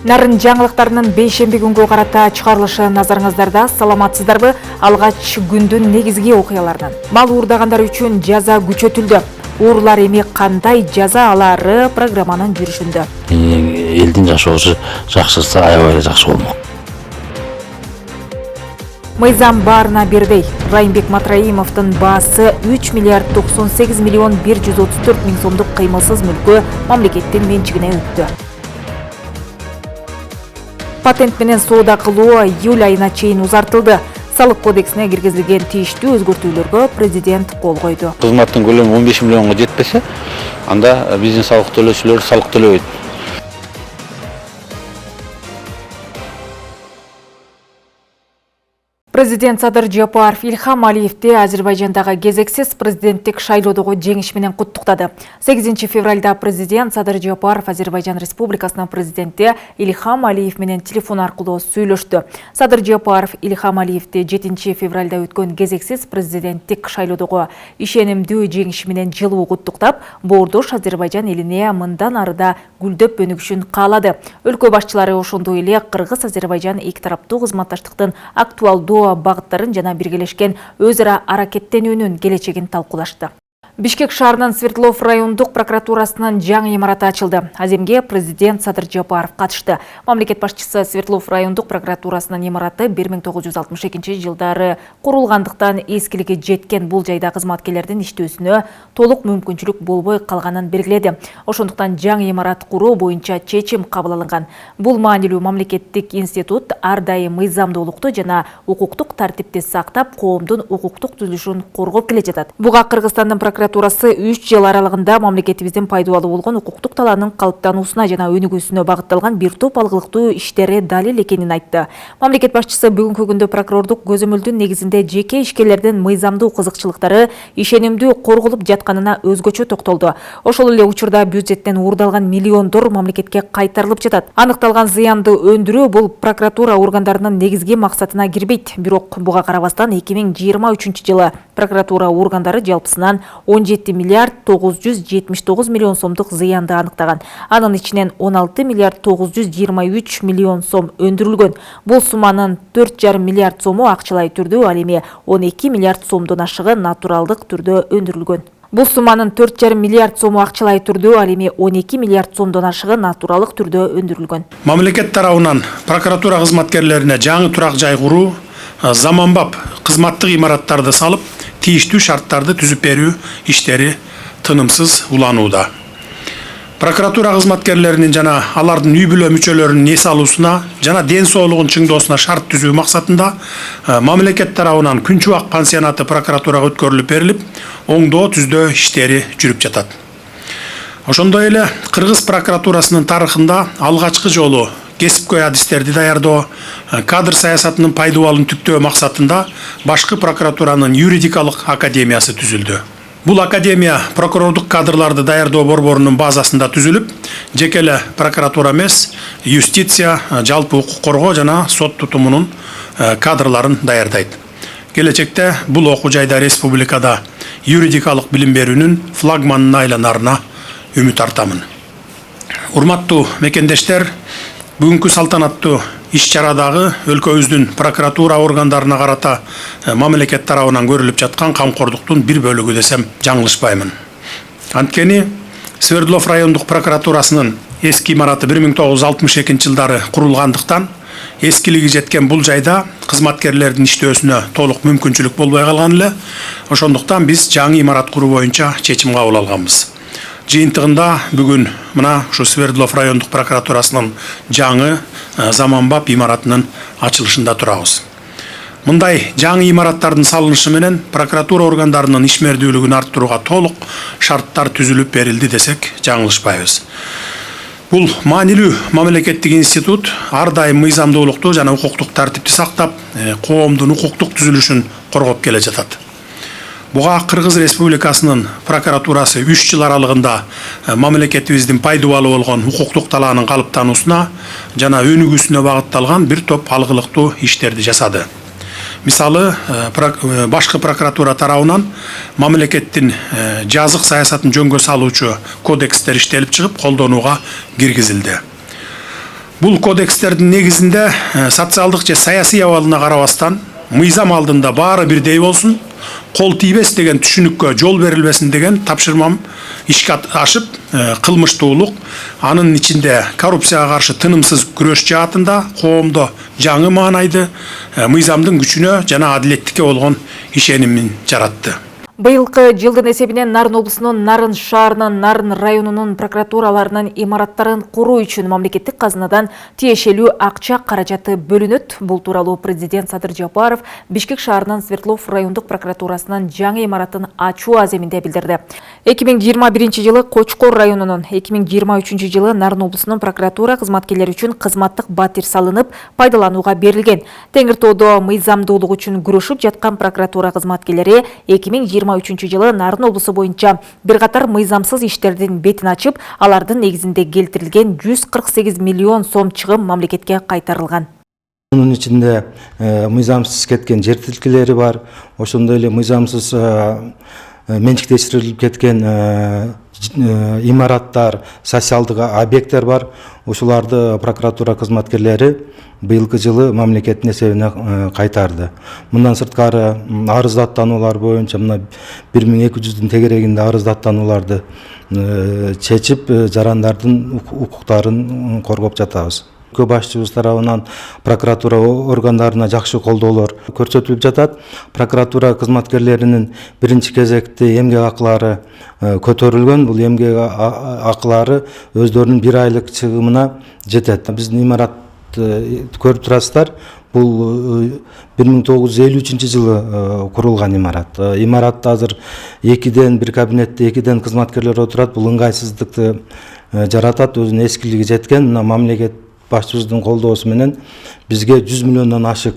Нарын жаңылыктарынын бейшемби күнгө карата чыгарылышы назарыңыздарда. Саламатсыздарбы? Алгач күндүн негизги окуяларынан. Мал уурдагандар үчүн жаза күчөтүлдү. Уурлар эми кандай жаза алары программанын жүрүшүндө. Элдин жашоосу жакшырса аябай жакшы болмок. Мыйзам баарына бербей. Райымбек Матраимовдун баасы 3 миллиард 98 миллион 134 миң сомдук кыймылсыз мүлкү мамлекеттин менчигине өттү. Патент менен соода кылуу июль айына чейин узартылды. Салык кодексине киргизилген тийиштүү өзгөртүүлөргө президент кол койду. Кызматтын көлөмү 15 миллионго жетпесе, анда биздин салык төлөөчүлөр салык төлөбөйт. Президент Садыр Жапаров Ильхам Алиевди Азербайжандагы кезексиз президенттик шайлоодогу жеңиш менен куттуктады. 8 февралда президент Садыр Жапаров Азербайжан Республикасынын президенти Ильхам Алиев менен телефон аркылуу сүйлөштү. Садыр Жапаров Ильхам Алиевди 7 февралда өткөн кезексиз президенттик шайлоодогу ишенимдүү жеңиши менен жылуу куттуктап, боордош Азербайжан элине мындан арыда гүлдөп өнүгүшүн каалады. Өлкө башчылары ошондой эле Кыргыз-Азербайжан эки тараптуу кызматташтыктын актуалдуу багыттарын жана биргелешкен өз ара аракеттенүүнүн келечегин талкуулашты. Бишкек шаарынын Свердлов райондук прокуратурасынын жаңы имараты ачылды. Аземге президент Садыр Жапаров катышты. Мамлекет башчысы Свердлов райондук прокуратурасынын имараты 1962 жылдары курулгандыктан эскилиги жеткен бул жайда кызматкерлердин иштөөсүнө толук мүмкүнчүлүк болбой калганын белгиледи. Ошондуктан жаңы имарат куруу боюнча чечим кабыл алынган. Бул маанилүү мамлекеттик институт ар дайым мыйзамдуулукту жана укуктук тартипти сактап, коомдун укуктук түзүлүшүн коргоп келе жатат. Буга Кыргызстандын прокуратурасы 3 жыл аралыгында мамлекетибиздин пайдалуу болгон укуктук талаанын калыптануусуна жана өнүгүүсүнө багытталган бир топ алгылыктуу иштери далил экенин айтты. Мамлекет башчысы бүгүнкү күндө прокурордук көзөмөлдүн негизинде жеке ишкерлердин мыйзамдуу кызыкчылыктары ишенимдүү корголуп жатканына өзгөчө токтолду. Ошол эле учурда бюджеттен уурдалган миллиондор мамлекетке кайтарылып жатат. Аныкталган зыянды өндүрүү бул прокуратура органдарынын негизги максатына кирбейт. Бирок буга карабастан 2023 жылы прокуратура органдары жалпысынан 17 миллиард 979 миллион сомдук зыянды аныктаган. Анын ичинен 16 миллиард 923 миллион сом өндүрүлгөн. Бул сумманын 4,5 миллиард сому акчалай түрдө, ал эми 12 миллиард сомдон ашыгы натуралдык түрдө өндүрүлгөн. Бул сумманын 4,5 миллиард сому акчалай түрдө, ал эми 12 миллиард сомдон ашыгы натуралдык түрдө өндүрүлгөн. Мамлекет тарабынан прокуратура кызматкерлерине жаңы турак жай куруу, заманбап кызматтык имараттарды салып, тийиштүү шарттарды түзүп берүү иштери тынымсыз уланууда. Прокуратура кызматкерлеринин жана алардын үй бүлө мүчөлөрүнүн эс алуусуна жана ден соолугун чыңдоосуна шарт түзүү максатында мамлекет тарабынан күн чубак пансионаты прокуратурага өткөрүлүп берилип, оңдоо түздөө иштери жүрүп жатат. Ошондой эле Кыргыз прокуратурасынын тарыхында алгачкы жолу кесипкөй адистерди даярдоо, кадр саясатынын пайдалуулун түптөө максатында башкы прокуратуранын юридикалык академиясы түзүлдү. Бул академия прокурордук кадрларды даярдоо борборунун базасында түзүлүп, жеке эле прокуратура эмес, юстиция, жалпы укук коргоо жана сот тутумунун кадрларын даярдайт. Келечекте бул окуу жайда республикада юридикалык билим берүүнүн флагманына айланарына үмүт артамын. Урматтуу мекендештер, бүгүнкү салтанаттуу иш-чарадагы өлкөбүздүн прокуратура органдарына карата мамлекет тарабынан көрүлүп жаткан камкордуктун бир бөлүгү десем жаңылышпаймын. Анткени Свердлов райондук прокуратурасынын эски имараты 1962 жылдары курулгандыктан, эскилиги жеткен бул жайда кызматкерлердин иштөөсүнө толук мүмкүнчүлүк болбой калган эле. Ошондуктан биз жаңы имарат куруу боюнча чечим кабыл алганбыз. Жыйынтыгында бүгүн мына ушу Свердлов райондук прокуратурасынын жаңы заманбап имаратынын ачылышында турабыз. Мындай жаңы имараттардын салынышы менен прокуратура органдарынын ишмердүүлүгүн арттырууга толук шарттар түзүлүп берилди десек жаңылышпайбыз. Бул маанилүү мамлекеттик институт ар дайым мыйзамдуулукту жана укуктук тартипти сактап, коомдун укуктук түзүлүшүн коргоп келе жатат. Буга Кыргыз Республикасынын прокуратурасы 3 жыл аралыгында мамлекетибиздин пайдалуу болгон укуктук талаанын калыптануусуна жана өнүгүүсүнө багытталган бир топ алгылыктуу иштерди жасады. Мисалы, башкы прокуратура тарабынан мамлекеттин жазык саясатын жөнгө салуучу кодекстер иштелип чыгып колдонууга киргизилди. Бул кодекстердин негизинде социалдык же саясий абалына карабастан мыйзам алдында баары бирдей болсун, кол тийбес деген түшүнүккө жол берилбесин деген тапшырмам ишке ашып, кылмыштуулук, анын ичинде коррупцияга каршы тынымсыз күрөш жаатында коомдо жаңы маанайды, мыйзамдын күчүнө жана адилеттикке болгон ишенимин жаратты. Быйылкы жылдын эсебинен Нарын облусунун Нарын шаарынын, Нарын районунун прокуратураларынын имараттарын куруу үчүн мамлекеттик казынадан тиешелүү акча каражаты бөлүнөт. Бул тууралуу президент Садыр Жапаров Бишкек шаарынын Свердлов райондук прокуратурасынын жаңы имаратын ачуу аземинде билдирди. 2021 жылы Кочкор районунун, 2023 жылы Нарын облусунун прокуратура кызматкерлери үчүн кызматтык батир салынып, пайдаланууга берилген. Теңиртоодо мыйзамдуулук үчүн күрөшүп жаткан прокуратура кызматкерлери 2023 жылы Нарын облусу боюнча бир катар мыйзамсыз иштердин бетин ачып, алардын негизинде келтирилген 148 миллион сом чыгым мамлекетке кайтарылган. Bunun içinde mıйзамсыз кеткен жер тилкелери бар, ошондой эле мыйзамсыз менчиктештирилип кеткен имараттар, социалдык объекттер бар. Ошоларды прокуратура кызматкерлери быйылкы жылы мамлекеттин эсебине кайтарды. Мындан сырткары арыздаттануулар боюнча мына 1200-дün тегерегинде арыздаттанууларды чечип, жарандардын укуктарын коргоп жатабыз. Башчыбыз тарабынан прокуратура органдарына жакшы колдоолор көрсөтүлүп жатат. Прокуратура кызматкерлеринин биринчи кезекте эмгек акылары көтөрүлгөн. Бул эмгек акылары өздөрүнүн бир айлык чыгымына жетет. Биздин имарат көрүп турасыздар. Бул 1953 жылы курулган имарат. Имаратта азыр бир кабинетте 2 кызматкерлер отурат. Бул ыңгайсыздыкты жаратат, өзүнүн эскилиги жеткен. Мына мамлекет башчыбыздын колдоосу менен бизге 100 миллиондон ашык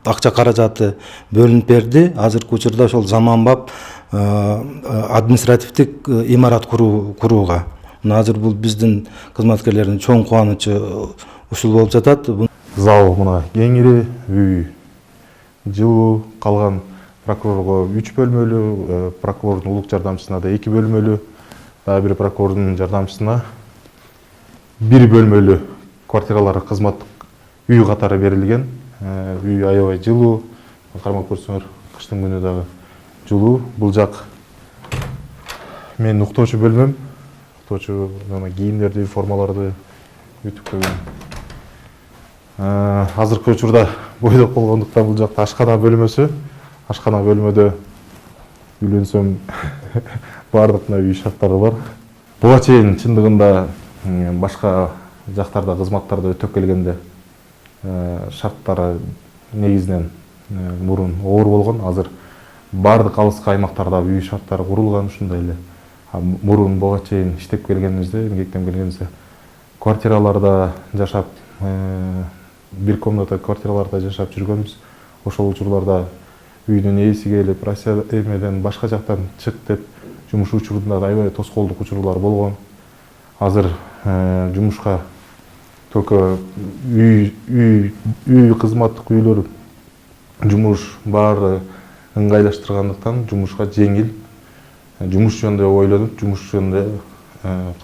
акча каражаты бөлүнүп берди. Азыркы учурда ошол заманбап административдик имарат курууга. Азыр бул биздин кызматкерлердин чоң кубанычы ушул болуп жатат. Зал мына кеңири, үй жылуу, калган прокурорго 3 бөлмөлүү, прокурордун улук жардамчысына да 2 бөлмөлүү, дагы бир прокурордун жардамчысына 1 бөлмөлүү квартиралары кызматтык үй катары берилген. Үй аябай жылуу, кармап көрсөңөр, кыштын күнү дагы жылуу. Бул жак менин уктоочу бөлмөм. Уктоочу кийимдерди, формаларды үтүп койгон. Азыркы учурда бойдоп болгондуктан бул жакта ашкана бөлмөсү. Ашкана бөлмөдө үйлөнсөм бардык үй шарттары бар. Буга чейин чындыгында башка жактарда кызматтарды өтөп келгенде шарттары негизинен мурун оор болгон. Азыр бардык алыскы аймактарда үй шарттары курулган ушундай эле. Мурун буга чейин иштеп келгенибизде, эмгектен келгенибизде квартираларда жашап, бир комната квартираларда жашап жүргөнбүз. Ошол учурларда үйдүн ээси келип, Россия эмеден башка жактан чык деп жумуш учурунда аябай тоскоолдук учурлар болгон. Азыр жумушка только үй кызматтык үйлөр жумуш баары ыңгайлаштыргандыктан жумушка жеңил, жумуш жөнүндө ойлонуп, жумуш жөнүндө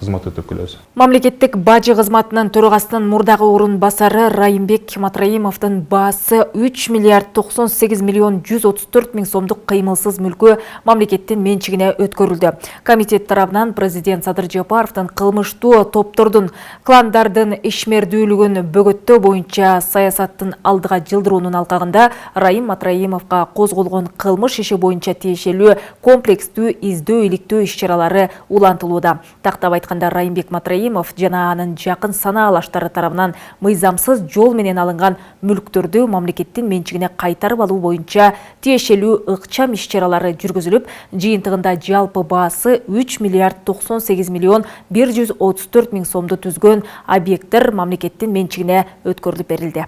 кызмат өтөп келебиз. Мамлекеттик бажы кызматынын төрагасынын мурдагы орун басары Райымбек Матраимовдун баасы 3 миллиард 98 миллион 134 миң сомдук кыймылсыз мүлкү мамлекеттин менчигине өткөрүлдү. Комитет тарабынан президент Садыр Жапаровдун кылмыштуу топтордун, кландардын ишмердүүлүгүн бөгөттөө боюнча саясаттын алдыга жылдыруунун алкагында Райым Матраимовго козголгон кылмыш иши боюнча тиешелүү комплекстүү издөө иликтөө иш-чаралары улантылууда. Тактап айтканда Райымбек Матраимов жана анын жакын санаалаштары тарабынан мыйзамсыз жол менен алынган мүлктөрдү мамлекеттин менчигине кайтарып алуу боюнча тиешелүү ыкчам иш-чаралары жүргүзүлүп, жыйынтыгында жалпы баасы 3 миллиард 98 миллион 134 миң сомду түзгөн объекттер мамлекеттин менчигине өткөрүлүп берилди.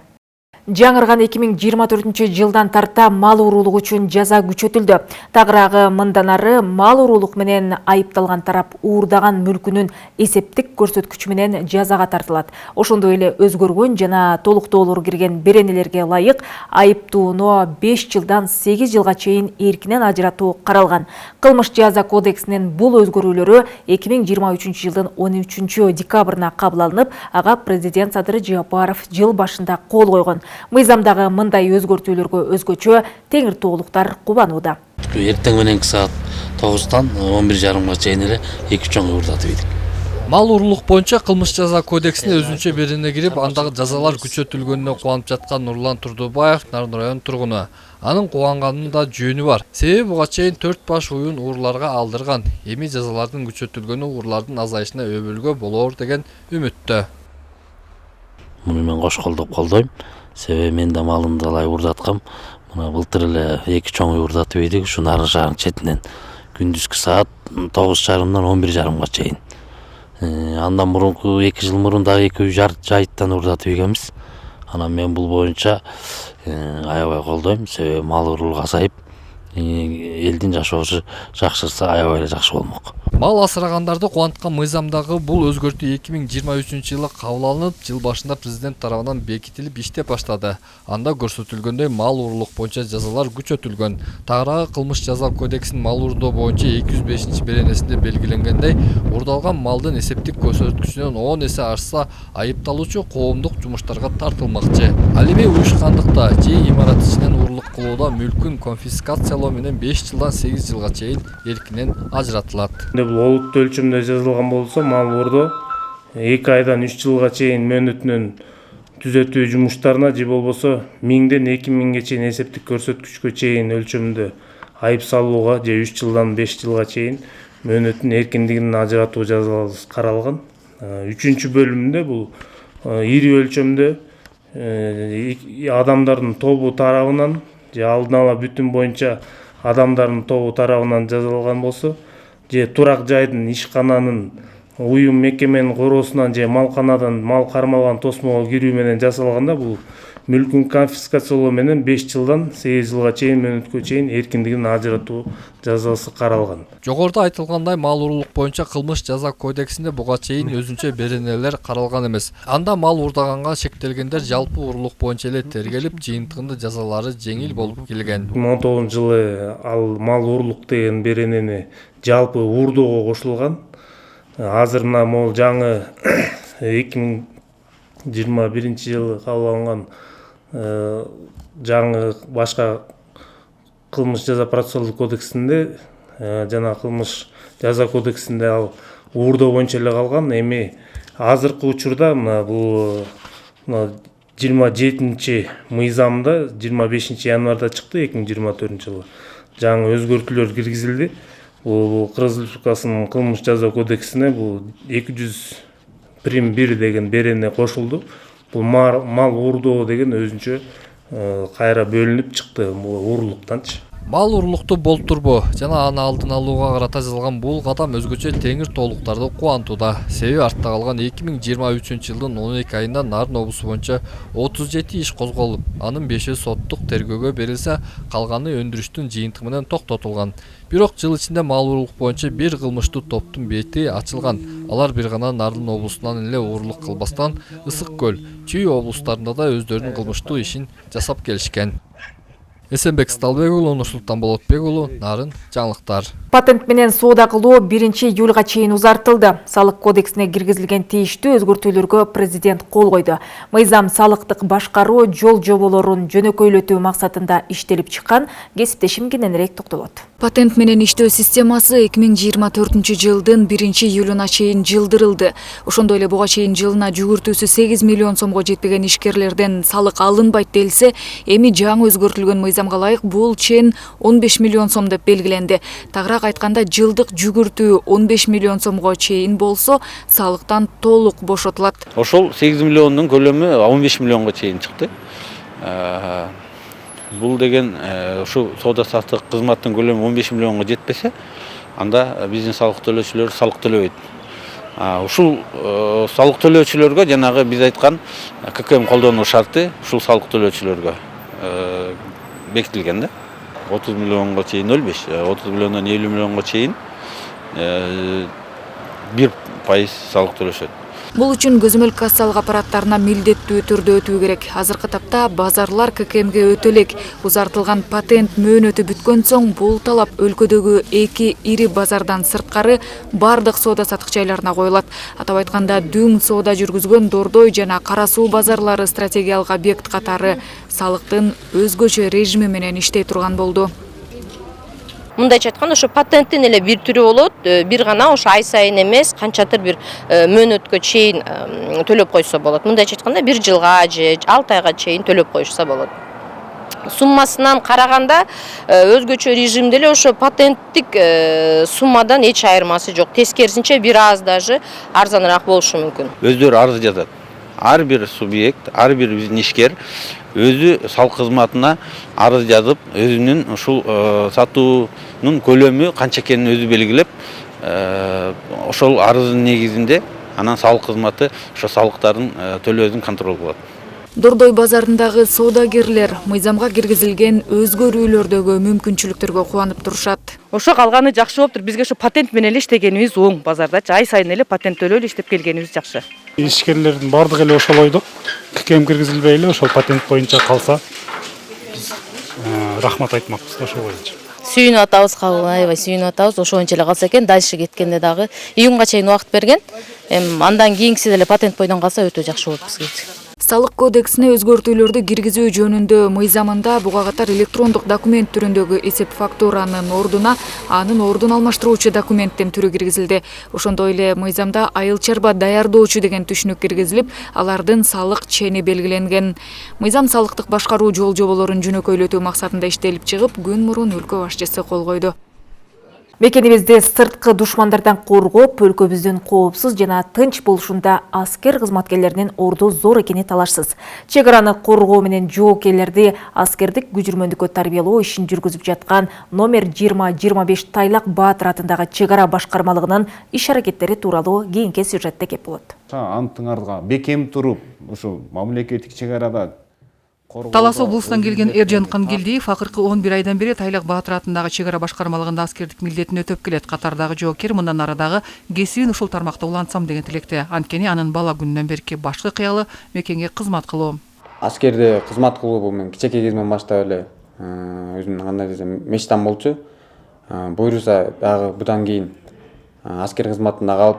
Жаңырган 2024 жылдан тарта мал уруулугу үчүн жаза күчөтүлдү. Тагыраагы мындан ары мал уруулук менен айыпталган тарап уурдаган мүлкүнүн эсептик көрсөткүчү менен жазага тартылат. Ошондой эле өзгөргөн жана толуктоолор кирген беренелерге ылайык айыптууну 5 жылдан 8 жылга чейин эркинен ажыратуу каралган. Кылмыш жаза кодексинин бул өзгөрүүлөрү 2023 жылдын 13 декабрына кабыл алынып, ага президент Садыр Жапаров жыл башында кол койгон. Мыйзамдагы мындай өзгөртүүлөргө өзгөчө теңир тоолуктар кубанууда. Эртең мененки саат 9-тан 11:30 чейин эле 2 чоң уурдатып ийдик. Мал уруулук боюнча кылмыш жаза кодексине өзүнчө берене кирип, андагы жазалар күчөтүлгөнүнө кубанып жаткан Нурлан Турдубаев Нарын район тургуну. Анын кубанганынын да жөнү бар. Себеби буга чейин 4 баш уюн уурларга алдырган. Эми жазалардын күчөтүлгөнү уурлардын азайышына өбөлгө болор деген үмүттө. Муну мен кош колдоп колдойм. Себеби мен да малымды алай уурдаткам. Мына былтыр эле 2 чоң уурдатып ийдик, ушу нарын шаарынын четинен. Күндүзгү саат 9:30-дан 11:30 чейин. Андан мурунку 2 жыл мурун дагы 2 жайыттан уурдатып ийгенбиз. Анан мен бул боюнча аябай колдойм. Себеби мал уруулугу азайып, элдин жашоосу жакшырса аябай эле жакшы болмок. Мал асырагандарды кубанткан мыйзамдагы бул өзгөртүү 2023 жылы кабыл алынып, жыл башында президент тарабынан бекитилип иштеп баштады. Анда көрсөтүлгөндөй мал уруулук боюнча жазалар күчөтүлгөн. Тагыраагы кылмыш жаза кодексинин мал уурдоо боюнча 205 беренесинде белгиленгендей, уурдалган малдын эсептик көрсөткүчүнөн 10 эсе ашса, айыпталуучу коомдук жумуштарга тартылмакчы. Ал эми уюшкандыкта же имарат ичинен уурулук кылууда мүлкүн конфискациялоо менен 5 жылдан 8 жылга чейин эркинен ажыратылат. Бул олуттуу өлчөмдө жазылган болсо мал уурдоо 2 айдан 3 жылга чейин мөөнөтүнөн түзөтүү жумуштарына же болбосо 1000ден 2000ге чейин эсептик көрсөткүчкө чейин өлчөмдө айып салууга же 3 жылдан 5 жылга чейин мөөнөттүн эркиндигинен ажыратуу жазалары каралган. 3 бөлүмүндө бул ири өлчөмдө адамдардын тобу тарабынан же алдын ала бүтүн боюнча адамдардын тобу тарабынан жазалган болсо, же турак жайдын ишкананын уюм мекеменин короосунан же малканадан мал кармалган тосмого кирүү менен жасалганда бул мүлкүн конфискациялоо менен 5 жылдан 8 жылга чейин мөөнөткө чейин эркиндигин ажыратуу жазасы каралган. Жогоруда айтылгандай мал уруулук боюнча кылмыш жаза кодексинде буга чейин өзүнчө беренелер каралган эмес. Анда мал уурдаганга шектелгендер жалпы уруулук боюнча эле тергелип, жыйынтыгында жазалары жеңил болуп келген. 2019-жылы ал мал уруулук деген беренени жалпы уурдоого кошулган. Азыр мына могул жаңы 2021 жылы кабыл алынган жаңы башка кылмыш жаза процессуалдык кодексинде жана кылмыш жаза кодексинде ал уурдоо боюнча эле калган. Эми азыркы учурда мына бул 27 мыйзамда 25 январда чыкты 2024 жылы. Жаңы өзгөртүүлөр киргизилди. Бул Кыргыз Республикасынын кылмыш жаза кодексине бул 200-1 деген берене кошулду. Бул мал уурдоо деген өзүнчө кайра бөлүнүп чыкты уурулуктанчы. Мал уруулукту болтурбоо жана аны алдын алууга карата жасалган бул кадам өзгөчө теңир тоолуктарды кубантууда. Себеби артта калган 2023 жылдын 12 айында Нарын облусу боюнча 37 иш козголуп, анын 5-и соттук тергөөгө берилсе, калганы өндүрүштүн жыйынтыгы менен токтотулган. Бирок жыл ичинде мал уруулук боюнча бир кылмыштуу топтун бети ачылган. Алар бир гана Нарын облусунан эле уурулук кылбастан Ысык көл, Чүй облустарында да өздөрүнүн кылмыштуу ишин жасап келишкен. Эсенбек Сталбек уулу, Нурсултан Болотбек уулу, Нарын жаңылыктар. Патент менен соода кылуу 1-июлга чейин узартылды. Салык кодексине киргизилген тийиштүү өзгөртүүлөргө президент кол койду. Мыйзам салыктык башкаруу жол жоболорун жөнөкөйлөтүү максатында иштелип чыккан. Кесиптешим кененирээк токтолот. Патент менен иштөө системасы 2024 жылдын 1-июлуна чейин жылдырылды. Ошондой эле буга чейин жылына жүгүртүүсү 8 миллион сомго жетпеген ишкерлерден салык алынбайт делсе, эми жаңы өзгөртүлгөн мыйзамга ылайык бул чен 15 миллион сом деп белгиленди. Тагыраак айтканда жылдык жүгүртүү 15 миллион сомго чейин болсо, салыктан толук бошотулат. Ошол 8 миллиондун көлөмү 15 миллионго чейин чыкты. Бул деген ушу соода саттык кызматтын көлөмү 15 миллионго жетпесе, анда биздин салык төлөөчүлөр салык төлөбөйт. Ушул салык төлөөчүлөргө жанагы биз айткан ККМ колдонуу шарты ушул салык төлөөчүлөргө бекитилген да. 30 миллионго чейин 0,5, 30 миллиондон 50 миллионго чейин 1% салык төлөшөт. Бул үчүн көзөмөл кассалык аппараттарына милдеттүү түрдө өтүү керек. Азыркы тапта базарлар ККМге өтө элек. Узартылган патент мөөнөтү бүткөн соң бул талап өлкөдөгү 2 ири базардан сырткары бардык соода сатык жайларына коюлат. Атап айтканда Дүң соода жүргүзгөн Дордой жана Кара суу базарлары стратегиялык объект катары салыктын өзгөчө режими менен иштей турган болду. Мындайча айтканда ошо патенттин эле бир түрү болот, бир гана ошо ай сайын эмес, канчатыр бир мөөнөткө чейин төлөп койсо болот. Мындайча айтканда 1 жылга же 6 айга чейин төлөп коюшса болот. Суммасынан караганда өзгөчө режимде эле ошо патенттик суммадан эч айырмасы жок. Тескерисинче бир аз даже арзаныраак болушу мүмкүн. Өздөрү арыз жазат. Ар бир субъект, ар бир бизнишкер өзү салык кызматына арыз жазып, өзүнүн ушул сатуунун көлөмү канча экенин өзү белгилеп, ошол арыздын негизинде анан салык кызматы ошо салыктардын төлөөсүн контроль кылат. Дордой базарындагы соодагерлер мыйзамга киргизилген өзгөрүүлөрдөгү мүмкүнчүлүктөргө кубанып турушат. Ошо калганы жакшы болуптур. Бизге ошо патент менен эле иштегенибиз оң базардачы. Ай сайын эле патент төлөөлү иштеп келгенибиз жакшы. Ишкерлердин бардыгы эле ошол ойдо. ККМ киргизилбей эле ошол патент боюнча калса биз рахмат айтмакпыз ошол боюнча. Сүйүнүп атабыз, аябай сүйүнүп атабыз. Ошо боюнча эле калса экен, дальше кеткенде дагы июнга чейин убакыт берген. Андан кийинкиси деле патент бойдон калса өтө жакшы болот бизге. Салык кодексине өзгөртүүлөрдү киргизүү жөнүндө мыйзамында буга катар электрондук документ түрүндөгү эсеп фактуранын ордуна анын ордун алмаштыруучу документтин түрү киргизилди. Ошондой эле мыйзамда айыл чарба даярдоочу деген түшүнүк киргизилип, алардын салык чени белгиленген. Мыйзам салыктык башкаруу жол жоболорун жөнөкөйлөтүү максатында иштелип чыгып, күн мурун өлкө башчысы кол койду. Мекенибизди сырткы душмандардан коргоп, өлкөбүздүн коопсуз жана тынч болушунда аскер кызматкерлеринин орду зор экени талашсыз. Чек араны коргоо менен жоокерлерди аскердик күжүрмөндүккө тарбиялоо ишин жүргүзүп жаткан номер 2025 Тайлак Баатыр атындагы чек ара башкармалыгынын иш-аракеттери тууралуу кийинки сюжетте кеп болот. Антыңарга бекем туруп, ушу мамлекеттик чек арада Талас облусунан келген Эржан Кангелдиев акыркы 11 айдан бери Тайлак Баатыр атындагы чек ара башкармалыгында аскердик милдетин өтөп келет. Катардагы жоокер мындан арадагы кесибин ушул тармакта улантсам деген тилекте. Анткени анын бала күнүнөн берки башкы кыялы мекенге кызмат кылуу. Аскерде кызмат кылуу бул мен кичинекей кезимден баштап эле өзүмдүн кандай десем мечтам болчу. Буйруса дагы будан кийин аскер кызматында калып,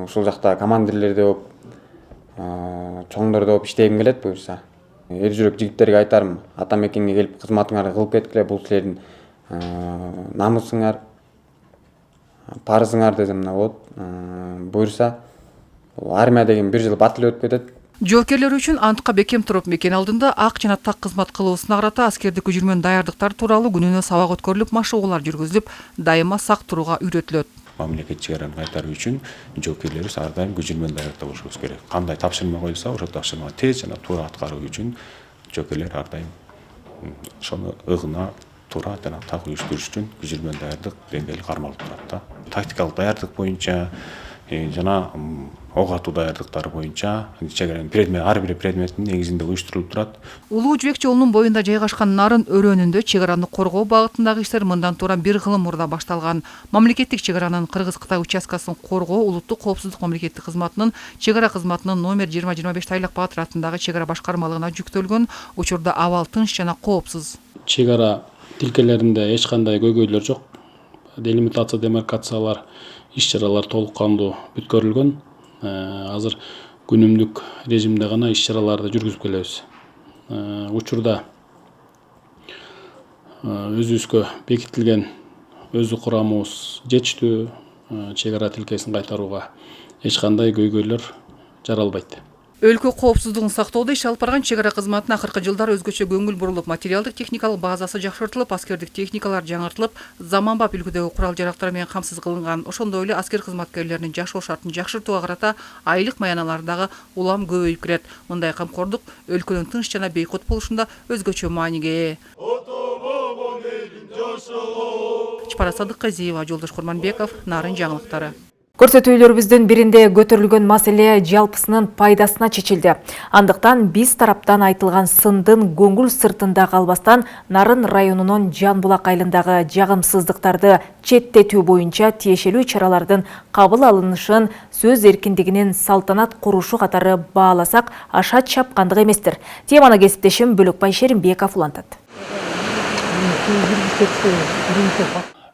ушул жакта командирлерде болуп, чоңдордо болуп иштегим келет буйруса. Эр жүрөк жигиттерге айтарым, ата мекенге келип кызматыңарды кылып кеткиле, бул силердин намысыңар, парызыңар десем мына болот. Буйруса армия деген 1 жыл бат эле өтүп кетет. Жоокерлер үчүн антка бекем туруп, мекен алдында ак жана так кызмат кылуусуна карата аскердик күжүрмөн даярдыктар тууралуу күнүнө сабак өткөрүлүп, машыгуулар жүргүзүлүп, дайыма сак турууга үйрөтүлөт. Мамлекет чек араны кайтаруу үчүн жоокерлерибиз ар дайым күжүрмөн даярдыкта болушубуз керек. Кандай тапшырма коюлса, ошол тапшырманы тез жана туура аткаруу үчүн жоокерлер ар дайым ошону ыгына туура жана так уюштуруш үчүн күжүрмөн даярдык деңгээли кармалып турат да. Тактикалык даярдык боюнча жана ок атуу даярдыктары боюнча чек аранын ар бир предметтин негизинде уюштурулуп турат. Улуу Жибек жолунун боюнда жайгашкан Нарын өрөөнүндө чек араны коргоо багытындагы иштер мындан туура 1 кылым мурда башталган. Мамлекеттик чек аранын Кыргыз-Кытай участкасын коргоо улуттук коопсуздук мамлекеттик кызматынын чек ара кызматынын номер 2025 Тайлак Баатыр атындагы чек ара башкармалыгына жүктөлгөн. Учурда абал тынч жана коопсуз. Чек ара тилкелеринде эч кандай көйгөйлөр жок. Делимитация, демаркациялар, иш-чаралар толук кандуу бүткөрүлгөн. Азыр күнүмдүк режимде гана иш-чараларды жүргүзүп келебиз. Учурда өзүбүзгө бекитилген өзү курамыбыз жетиштүү, чек ара тилкесин кайтарууга эч кандай көйгөйлөр жаралбайт. Өлкө коопсуздугун сактоодо иш алып барган чек ара кызматына акыркы жылдары өзгөчө көңүл бурулуп, материалдык техникалык базасы жакшыртылып, аскердик техникалар жаңыртылып, заманбап үлгүдөгү курал-жарактар менен камсыз кылынган. Ошондой эле аскер кызматкерлеринин жашоо шартын жакшыртууга карата айлык маяналары дагы улам көбөйүп келет. Мындай камкордук өлкөнүн тынч жана бейкут болушунда өзгөчө мааниге ээ. Чапара Садыкказиева, Жолдош Курманбеков, Нарын жаңылыктары. Көрсөтүүлөрүбүздүн биринде көтөрүлгөн маселе жалпысынын пайдасына чечилди. Андыктан биз тараптан айтылган сындын көңүл сыртында калбастан Нарын районунун Жанбулак айылындагы жагымсыздыктарды четтетүү боюнча тиешелүү чаралардын кабыл алынышын сөз эркиндигинин салтанат курушу катары бааласак аша чапкандык эместир. Теманы кесиптешим Бөлөкбай Шеримбеков улантат.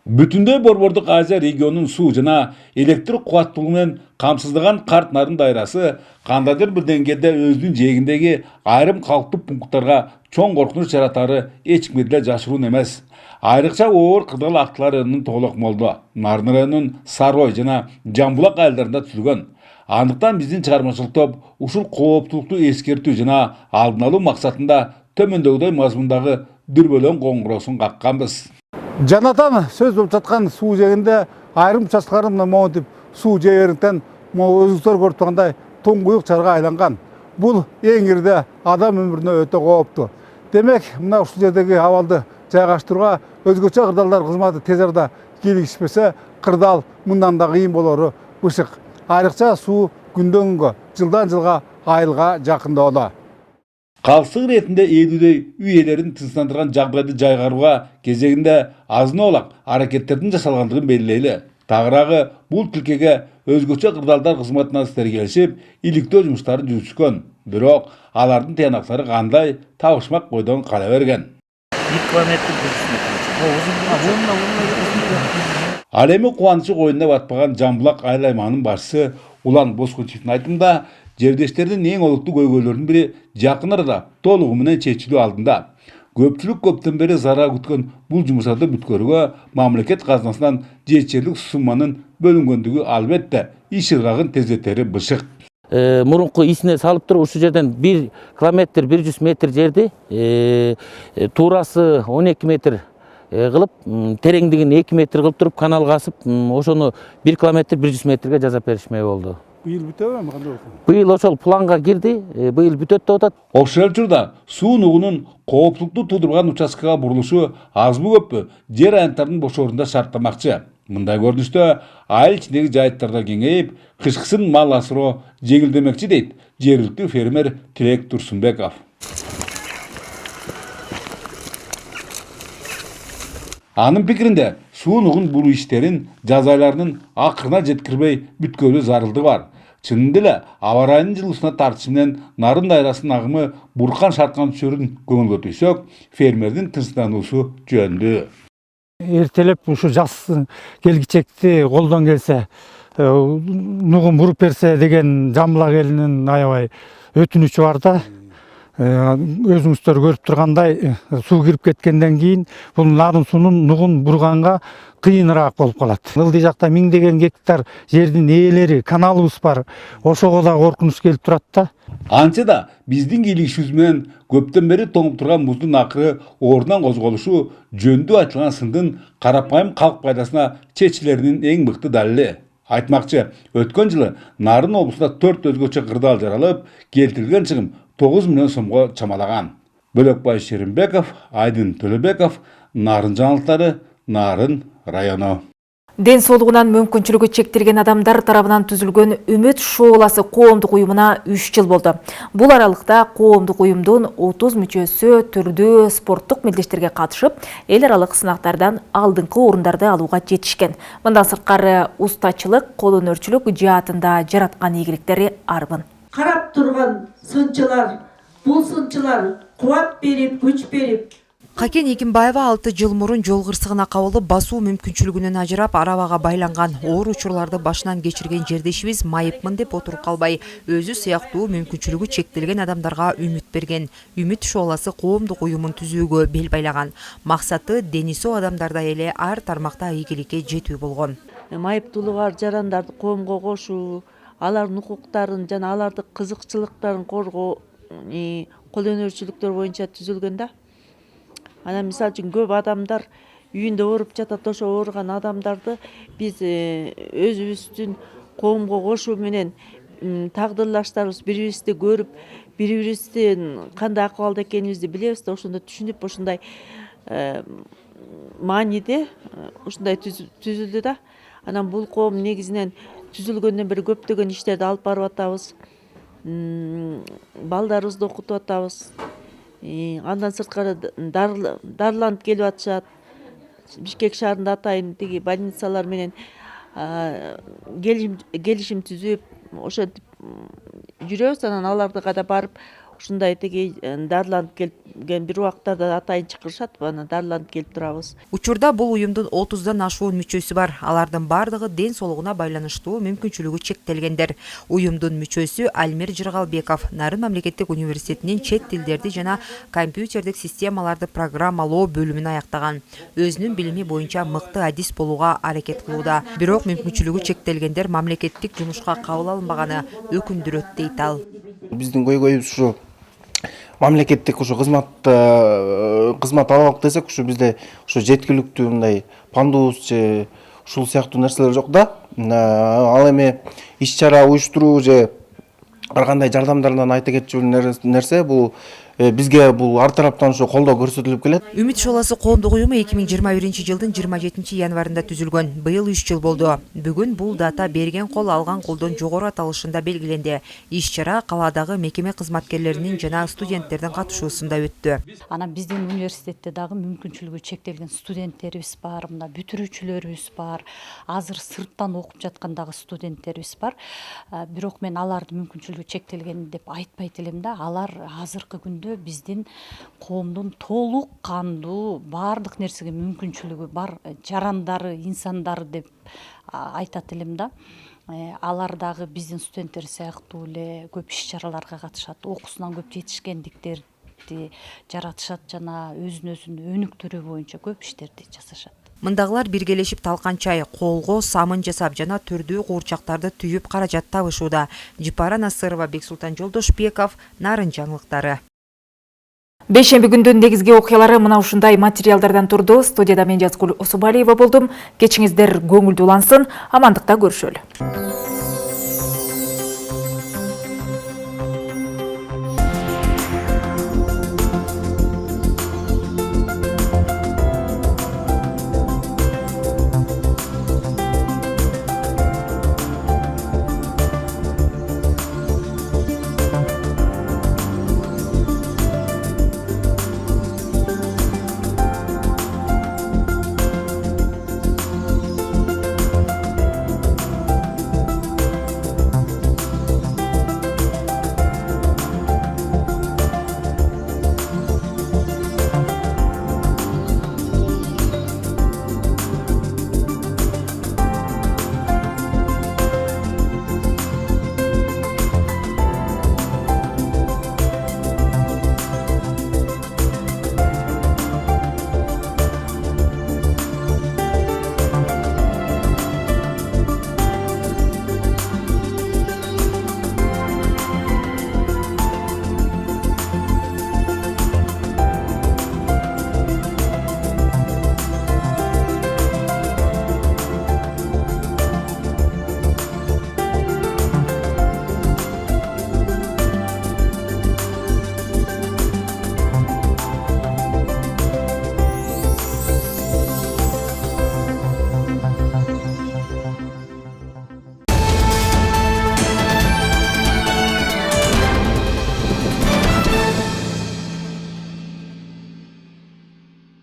Бүтүндөй Борбордук Азия регионунун суу жана электр кубаттуулугу менен камсыздаган карт Нарын дайрасы кандайдыр бир деңгээлде өзүнүн жээгиндеги айрым калктуу пункттарга чоң коркунуч жаратары эч кимге деле жашыруун эмес. Айрыкча оор кырдаал актыларынын толокмолдо Нарын районунун Сарой жана Жамбулак айылдарында түзүлгөн. Андыктан биздин чыгармачылык топ ушул кооптулукту эскертүү жана алдын алуу максатында төмөндөгүдөй мазмундагы дүрбөлөң коңгуроосун какканбыз. Жанатан сөз болып жатқан су жегінде айрым участкалары мына монтип су жегерден өзүңүздөр көрүп тургандай тоңгуюк чарга айланган. Бул эң ирде адам өмүрүнө өтө кооптуу. Демек, мына ушул жердеги абалды жайгаштырууга өзгөчө кырдаалдар кызматы тез арада келишпесе, кырдаал мындан да кыйын болору бышык. Айрыкча суу күндөн күнгө, жылдан жылга айылга жакынdoодо. Калсык иретинде ээлүүдөй үй ээлерин тынчсыздандырган жагдайды жайгарууга кезегинде азын оолак аракеттердин жасалгандыгын белгилейли. Тагыраагы бул тилкеге өзгөчө кырдаалдар кызматынан келишип, иликтөө жумуштарын жүргүзгөн. Бирок алардын тыянактары кандай табышмак бойдон кала берген. 1 километр Ал эми кубанычы коюнда батпаган Жамбулак айыл аймагынын башчысы Улан Боскунчевдин айтымында жердештердин эң олуттуу көйгөйлөрүнүн бири жакын арада толугу менен чечилүү алдында. Көпчүлүк көптөн бери зараа күткөн бул жумуштарды бүткөрүүгө мамлекет казынасынан жетчилик сумманын бөлүнгөндүгү албетте иш ыргагын тездетери бышык. Мурунку исине салып туруп ушул жерден 1 километр 100 метр жерди туурасы 12 метр кылып, тереңдигин 2 метр кылып туруп канал касып, ошону 1 километр 100 метрге жасап беришмек болду. Быйыл бүтөбү кандай болсун? Быйыл ошол планга кирди, быйыл бүтөт деп атат. Ошол учурда суу нугунун кооптулукту туудурган участкага бурулушу азбы көппү жер аянттардын бошоорунда шарттамакчы. Мындай көрүнүштө айыл ичиндеги жайыттарда кеңейип, кышкысын мал асыроо жеңилдемекчи дейт жергиликтүү фермер Тилек Турсунбеков. Анын пикиринде суу нугун буруу иштерин жаз айларынын акырына жеткирбей бүткөрүү зарылдыгы бар. Чынында эле аба ырайынын жылуусуна тартышы менен Нарын дайрасынын агымы буркан шарткан түшөрүн көңүлгө түйсөк, фермердин тынчсыздануусу жөндү. Эртелеп ушу жаз келгичекти колдон келсе, нугун буруп берсе деген Жамбулак элинин аябай өтүнүчү бар да. Өзүңүздөр көрүп тургандай суу кирип кеткенден кийин бул Нарын суунун нугун бурганга кыйыныраак болуп калат. Ылдый жакта миңдеген гектар жердин ээлери, каналыбыз бар. Ошого да коркунуч келип турат да. Анча да биздин кийлигишибиз менен көптөн бери тоңуп турган муздун акыры ордунан козголушу жөндүү айтылган сындын карапайым калк пайдасына чечилеринин эң мыкты далили. Айтмакчы, өткөн жылы Нарын облусунда 4 өзгөчө кырдаал жаралып, келтирилген чыгым 9 миллион сомго чамалаган. Бөлөкбай Шеримбеков, Айдын Төлөбеков, Нарын жаңылыктары, Нарын району. Ден соолугунан мүмкүнчүлүгү чектелген адамдар тарабынан түзүлгөн Үмүт шооласы коомдук уюмуна 3 жыл болду. Бул аралыкта коомдук уюмдун 30 мүчөсү түрдүү спорттук мелдештерге катышып, эл аралык сынактардан алдыңкы орундарды алууга жетишкен. Мындан сырткары устачылык, кол өнөрчүлүк жаатында жараткан ийгиликтери арбын. Карап турган сынчылар, бул сынчылар кубат берип, күч берип. Какен Экимбаева 6 жыл мурун жол кырсыгына кабылып, басуу мүмкүнчүлүгүнөн ажырап, арабага байланган оор учурларды башынан кечирген жердешибиз майыпмын деп отуруп калбай, өзү сыяктуу мүмкүнчүлүгү чектелген адамдарга үмүт берген. Үмүт шооласы коомдук уюмун түзүүгө бел байлаган. Максаты дени соо адамдардай эле ар тармакта ийгиликке жетүү болгон. Майыптуулугу жарандарды коомго кошуу, алардын укуктарын жана алардын кызыкчылыктарын коргоо, кол өнөрчүлүктөр боюнча түзүлгөн да. Ана мисалы үчүн көп адамдар үйүндө ооруп жатат, ошо ооруган адамдарды биз өзүбүздүн коомго кошуу менен тагдырлаштарыбыз бири-бирибизди көрүп, бири-бирибиздин кандай акыбалда экенибизди билебиз да, ошондо түшүнүп, ушундай мааниде ушундай түзүлдү да. Анан бул коом негизинен түзүлгөндөн бери көптөгөн иштерди алып барып атабыз. Балдарыбызды окутуп атабыз. Андан сырткары дарыланып келип атышат. Бишкек шаарында атайын тиги больницалар менен келишим түзүп, ошентип жүрөбүз. Анан аларды када барып ушундай тиги дарыланып келген бир убактарда атайын чакырышат, анан дарыланып келип турабыз. Учурда бул уюмдун 30дан ашуун мүчөсү бар. Алардын бардыгы ден соолугуна байланыштуу мүмкүнчүлүгү чектелгендер. Уюмдун мүчөсү Альмир Жыргалбеков Нарын мамлекеттик университетинин чет тилдерди жана компьютердик системаларды программалоо бөлүмүн аяктаган. Өзүнүн билими боюнча мыкты адис болууга аракет кылууда. Бирок мүмкүнчүлүгү чектелгендер мамлекеттик жумушка кабыл алынбаганы өкүндүрөт дейт ал. Биздин көйгөйүбүз ушу мамлекеттик ушу кызмат алалык десек, ушу бизде ушу жеткиликтүү мындай пандус же ушул сыяктуу нерселер жок да. Ал эми иш чара уюштуруу же ар кандай жардамдардан айта кетчү нерсе бул бизге бул ар тараптан ушу колдоо көрсөтүлүп келет. Үмүт шоласы коомдук уюму 2021-жылдын 27 январында түзүлгөн. Быйыл 3 жыл болду. Бүгүн бул дата берген кол алган колдон жогору аталышында белгиленди. Иш-чара калаадагы мекеме кызматкерлеринин жана студенттердин катышуусунда өттү. Анан биздин университетте дагы мүмкүнчүлүгү чектелген студенттерибиз бар, мына бүтүрүүчүлөрүбүз бар. Азыр сырттан окуп жаткан дагы студенттерибиз бар. Бирок мен алардын мүмкүнчүлүгү чектелген деп айтпайт элем да. Алар азыркы күндө биздин коомдун толук кандуу баардык нерсеге мүмкүнчүлүгү бар жарандары, инсандары деп айтат элем да. Алар дагы биздин студенттер сыяктуу эле көп иш-чараларга катышат, окуусунан көп жетишкендиктерди жаратышат жана өзүн өнүктүрүү боюнча көп иштерди жасашат. Мындагылар биргелешип талкан чай, колго самын жасап жана түрдүү куурчактарды түйүп каражат табышууда. Жипара Насырова, Бексултан Жолдошбеков, Нарын жаңылыктары. Бейшемби күндүн негизги окуялары мына ушундай материалдардан турду. Студияда мен Жазгүл Усубалиева болдум. Кечиңиздер көңүлдүү улансын, амандыкта көрүшөлү.